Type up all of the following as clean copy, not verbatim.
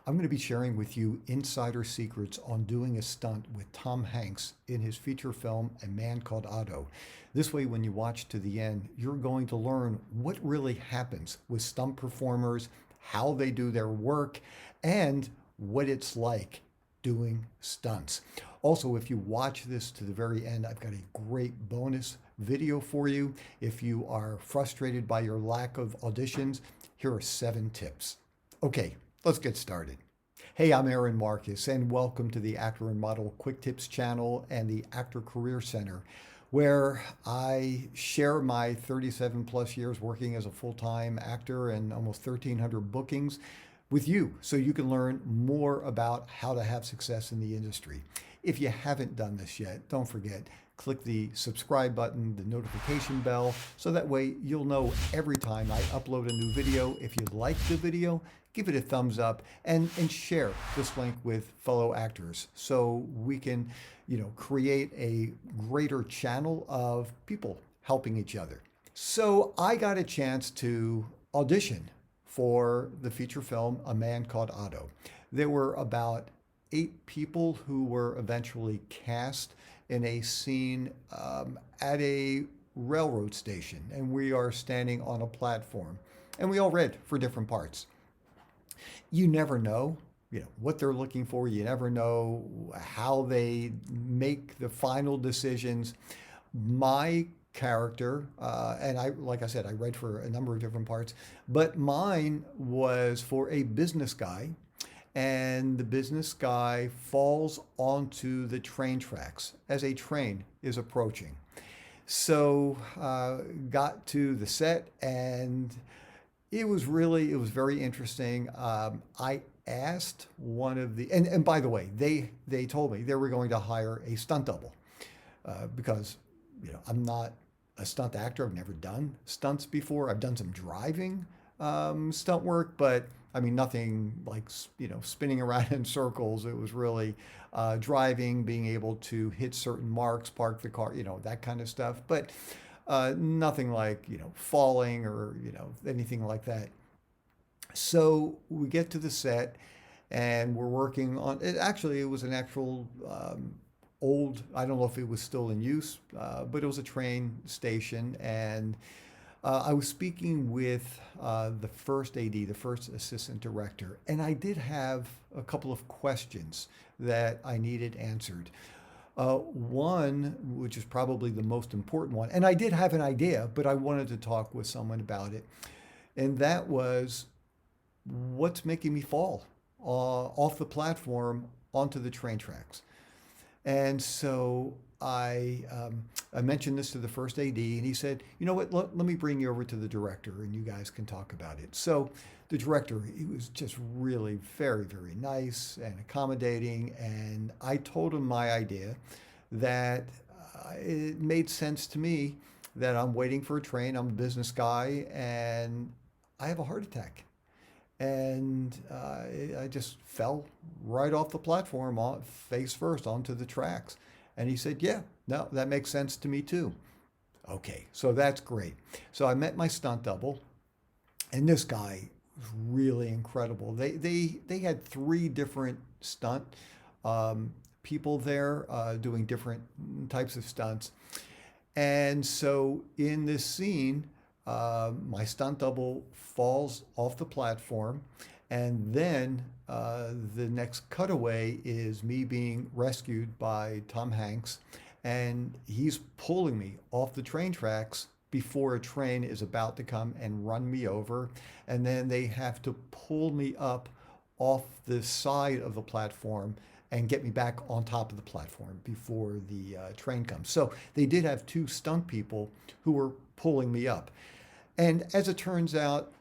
I'm going to be sharing with you insider secrets on doing a stunt with Tom Hanks in his feature film, A Man Called Otto. This way, when you watch to the end, you're going to learn what really happens with stunt performers, how they do their work, and what it's like doing stunts. Also, if you watch this to the very end, I've got a great bonus video for you. If you are frustrated by your lack of auditions, here are 7 tips. Okay, let's get started. Hey, I'm Aaron Marcus, and welcome to the Actor and Model Quick Tips channel and the Actor Career Center, where I share my 37 plus years working as a full-time actor and almost 1,300 bookings with you so you can learn more about how to have success in the industry. If you haven't done this yet, don't forget, click the subscribe button, the notification bell, so that way you'll know every time I upload a new video. If you like the video, give it a thumbs up and share this link with fellow actors so we can, create a greater channel of people helping each other. So I got a chance to audition for the feature film, A Man Called Otto. There were about 8 people who were eventually cast in a scene at a railroad station, and we are standing on a platform, and we all read for different parts. You never know, what they're looking for. You never know how they make the final decisions. My character, and like I said, I read for a number of different parts, but mine was for a business guy, and the business guy falls onto the train tracks as a train is approaching. So got to the set, and it was very interesting. I asked one of the, and by the way, they told me they were going to hire a stunt double because I'm not a stunt actor. I've never done stunts before. I've done some driving stunt work, but I mean, nothing like, spinning around in circles. It was really driving, being able to hit certain marks, park the car, that kind of stuff. But nothing like, falling or, anything like that. So we get to the set and we're working on it. Actually, it was an actual old, I don't know if it was still in use, but it was a train station. And I was speaking with the first AD, the first assistant director, and I did have a couple of questions that I needed answered. One, which is probably the most important one, and I did have an idea, but I wanted to talk with someone about it, and that was, what's making me fall off the platform onto the train tracks? And so I mentioned this to the first AD, and he said, "You know what? Let me bring you over to the director, and you guys can talk about it." So the director, he was just really very, very nice and accommodating, and I told him my idea that it made sense to me that I'm waiting for a train. I'm a business guy, and I have a heart attack. And I just fell right off the platform, face first onto the tracks. And he said, "Yeah, no, that makes sense to me too." Okay, so that's great. So I met my stunt double, and this guy was really incredible. They had 3 different stunt people there doing different types of stunts. And so in this scene, my stunt double falls off the platform, and then the next cutaway is me being rescued by Tom Hanks, and he's pulling me off the train tracks before a train is about to come and run me over, and then they have to pull me up off the side of the platform and get me back on top of the platform before the train comes. So they did have 2 stunt people who were pulling me up. And as it turns out,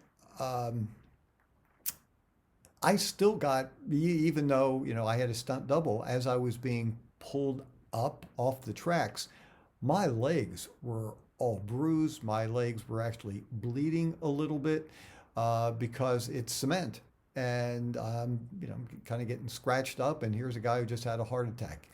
I still got, even though, I had a stunt double, as I was being pulled up off the tracks, my legs were all bruised. My legs were actually bleeding a little bit because it's cement. And, kind of getting scratched up. And here's a guy who just had a heart attack.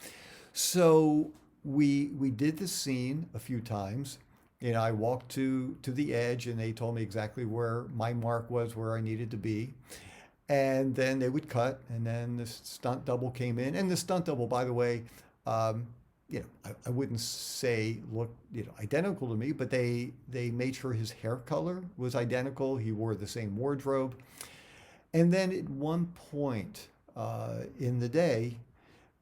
So we did the scene a few times. I walked to the edge, and they told me exactly where my mark was, where I needed to be. And then they would cut, and then the stunt double came in. And the stunt double, by the way, um, I wouldn't say looked identical to me, but they made sure his hair color was identical. He wore the same wardrobe. And then at one point in the day,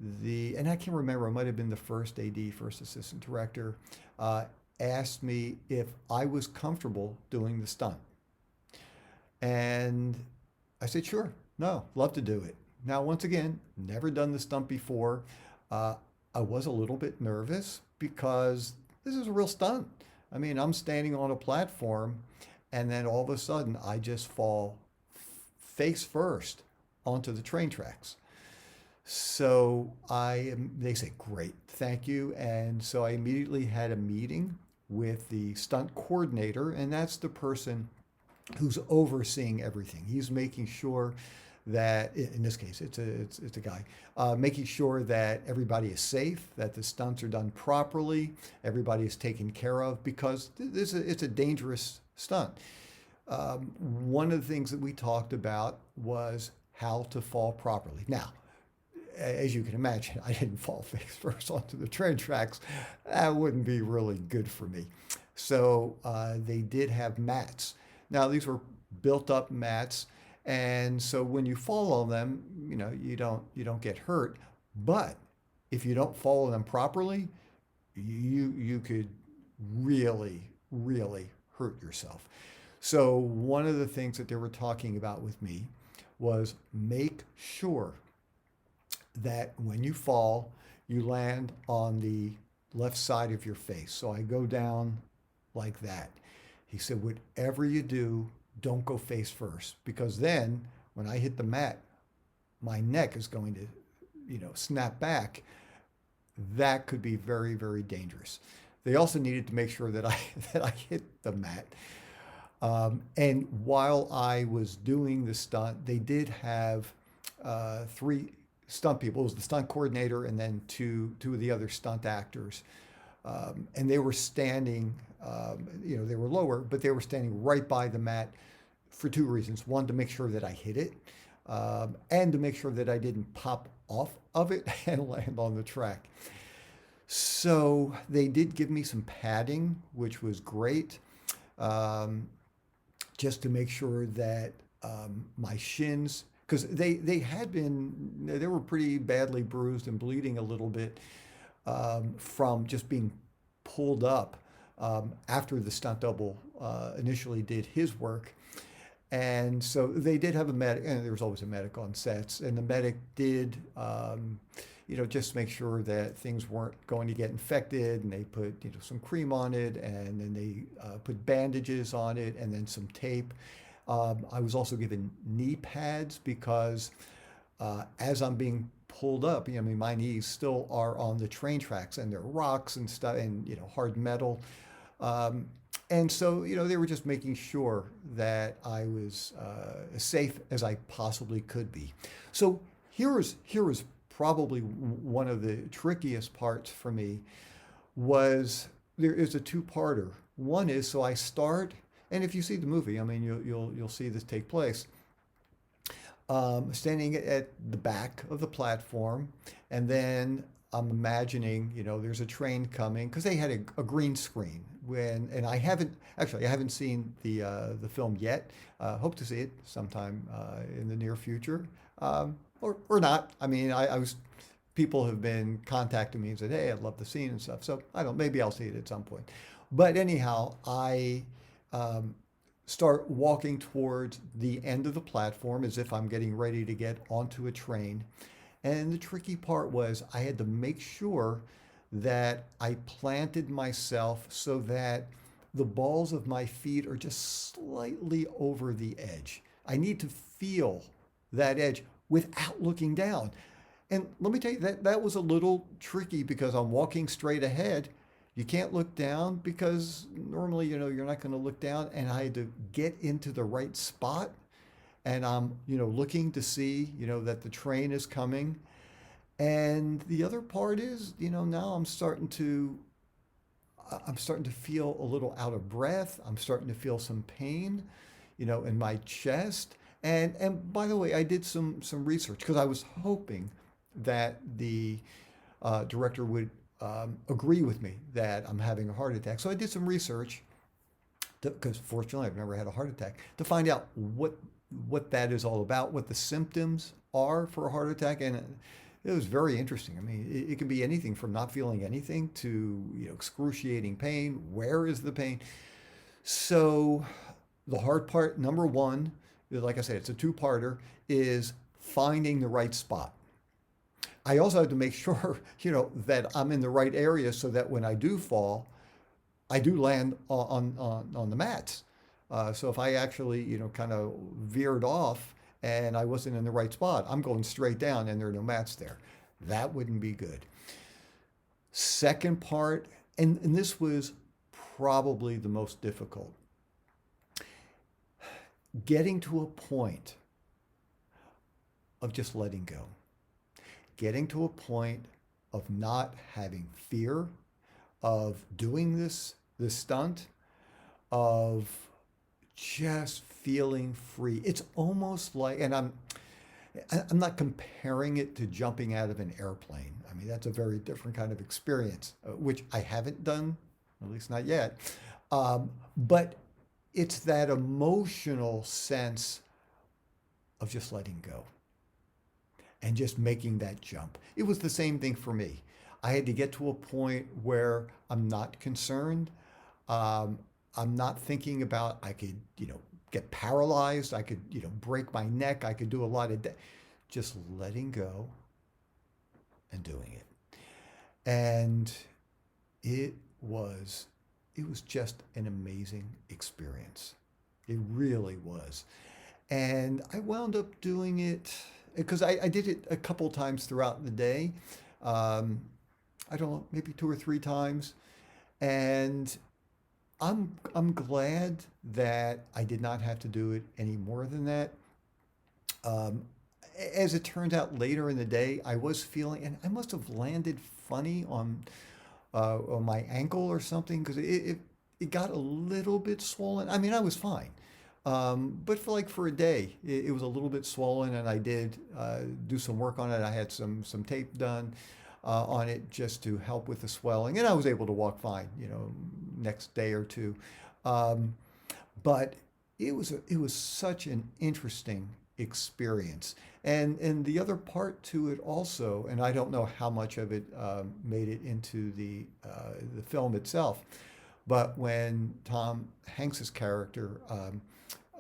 and I can't remember, it might have been the first AD, first assistant director, uh, asked me if I was comfortable doing the stunt. And I said, sure, no, love to do it. Now, once again, never done the stunt before. Uh, I was a little bit nervous because this is a real stunt. I mean, I'm standing on a platform and then all of a sudden I just fall face first onto the train tracks. So they say, great, thank you. And so I immediately had a meeting with the stunt coordinator, and that's the person who's overseeing everything. He's making sure that, in this case, it's a guy, making sure that everybody is safe, that the stunts are done properly, everybody is taken care of, because it's a dangerous stunt. One of the things that we talked about was how to fall properly. Now, as you can imagine, I didn't fall face first onto the train tracks. That wouldn't be really good for me. So they did have mats. Now these were built up mats, and so when you fall on them, you don't get hurt. But if you don't follow them properly, you could really hurt yourself. So one of the things that they were talking about with me was make sure that when you fall, you land on the left side of your face. So I go down like that. He said, whatever you do, don't go face first, because then when I hit the mat, my neck is going to, snap back. That could be very dangerous. They also needed to make sure that I that I hit the mat. And while I was doing the stunt, they did have three stunt people. It was the stunt coordinator and then two of the other stunt actors. And they were standing, they were lower, but they were standing right by the mat for two reasons. One, to make sure that I hit it, and to make sure that I didn't pop off of it and land on the track. So they did give me some padding, which was great, just to make sure that my shins, because they were pretty badly bruised and bleeding a little bit from just being pulled up after the stunt double initially did his work. And so they did have a medic, and there was always a medic on sets, and the medic did, just make sure that things weren't going to get infected, and they put, some cream on it, and then they put bandages on it, and then some tape. I was also given knee pads because as I'm being pulled up, my knees still are on the train tracks, and there are rocks and stuff, and hard metal. And so, they were just making sure that I was as safe as I possibly could be. So here was probably one of the trickiest parts for me. Was there is a two-parter. One is, so I start, and if you see the movie, you'll see this take place. Standing at the back of the platform, and then I'm imagining, there's a train coming, because they had a green screen. And I haven't seen the film yet. Hope to see it sometime in the near future, or not. I was people have been contacting me and said, hey, I'd love the scene and stuff. So I don't. Maybe I'll see it at some point. But anyhow, I start walking towards the end of the platform as if I'm getting ready to get onto a train. And the tricky part was I had to make sure that I planted myself so that the balls of my feet are just slightly over the edge. I need to feel that edge without looking down. And let me tell you, that was a little tricky because I'm walking straight ahead. You can't look down because normally, you're not going to look down. And I had to get into the right spot. And I'm, looking to see, that the train is coming. And the other part is, now I'm starting to feel a little out of breath. I'm starting to feel some pain, in my chest. And by the way, I did some research because I was hoping that the director would agree with me that I'm having a heart attack. So I did some research because fortunately I've never had a heart attack to find out what that is all about, what the symptoms are for a heart attack, and it was very interesting. I mean, it can be anything from not feeling anything to excruciating pain. Where is the pain? So the hard part, number one, like I said, it's a two-parter, is finding the right spot. I also have to make sure, that I'm in the right area so that when I do fall, I do land on the mats. So if I actually, kind of veered off and I wasn't in the right spot, I'm going straight down and there are no mats there. That wouldn't be good. Second part, and this was probably the most difficult, getting to a point of just letting go, getting to a point of not having fear of doing this stunt, of just feeling free. It's almost like, and I'm not comparing it to jumping out of an airplane. I mean, that's a very different kind of experience, which I haven't done, at least not yet. But it's that emotional sense of just letting go and just making that jump. It was the same thing for me. I had to get to a point where I'm not concerned. Um, I'm not thinking about I could, get paralyzed. I could, break my neck. I could do a lot of just letting go and doing it. And it was it was just an amazing experience. It really was. And I wound up doing it because I did it a couple times throughout the day. Um, I don't know, maybe two or three times. And I'm glad that I did not have to do it any more than that. Um, as it turned out later in the day, I was feeling, and I must have landed funny on my ankle or something because it got a little bit swollen. I mean, I was fine. But for a day, it was a little bit swollen, and I did do some work on it. I had some tape done on it just to help with the swelling, and I was able to walk fine, next day or two. Um, but it was such an interesting experience, and the other part to it also, and I don't know how much of it made it into the film itself, but when Tom Hanks's character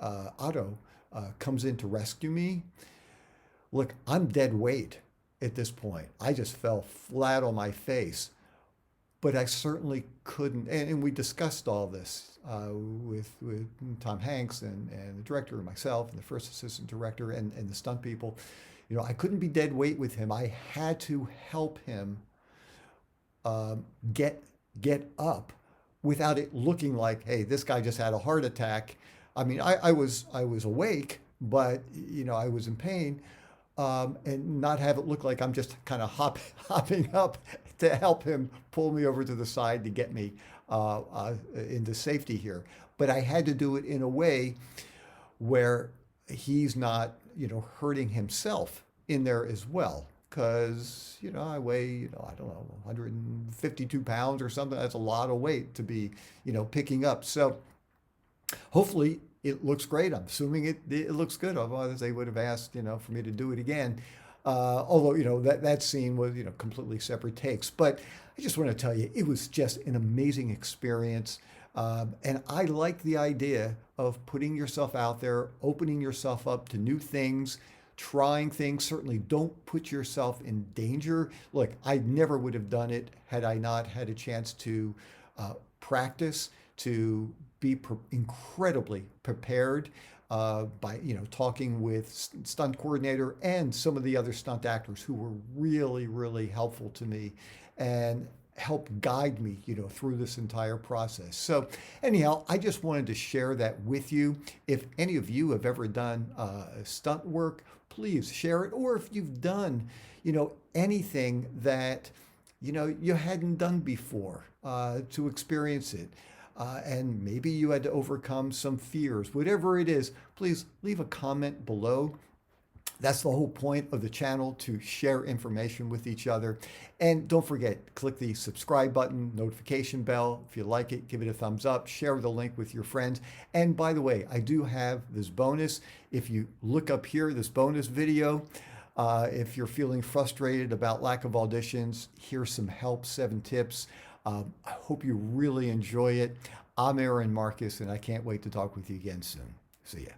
Otto comes in to rescue me, look, I'm dead weight at this point. I just fell flat on my face, but I certainly couldn't. And we discussed all this with Tom Hanks and the director and myself and the first assistant director and the stunt people. I couldn't be dead weight with him. I had to help him um, get get up without it looking like, hey, this guy just had a heart attack. I mean, I was awake, but I was in pain, and not have it look like I'm just kind of hopping up to help him pull me over to the side to get me into safety here. But I had to do it in a way where he's not, hurting himself in there as well. Because, I weigh, I don't know, 152 pounds or something. That's a lot of weight to be, picking up. So hopefully it looks great. I'm assuming it looks good. Otherwise, they would have asked, for me to do it again. Although, that scene was, completely separate takes. But I just want to tell you, it was just an amazing experience. And I like the idea of putting yourself out there, opening yourself up to new things, trying things. Certainly don't put yourself in danger. Look, I never would have done it had I not had a chance to practice, to be incredibly prepared by talking with stunt coordinator and some of the other stunt actors who were really, really helpful to me and help guide me through this entire process. So anyhow, I just wanted to share that with you. If any of you have ever done stunt work, please share it. Or if you've done anything that you hadn't done before, to experience it. and maybe you had to overcome some fears. Whatever it is, please leave a comment below. That's the whole point of the channel, to share information with each other. And don't forget, click the subscribe button, notification bell. If you like it, give it a thumbs up, share the link with your friends. And by the way, I do have this bonus. If you look up here, this bonus video, if you're feeling frustrated about lack of auditions, here's some help, 7 tips. I hope you really enjoy it. I'm Aaron Marcus, and I can't wait to talk with you again soon. See ya.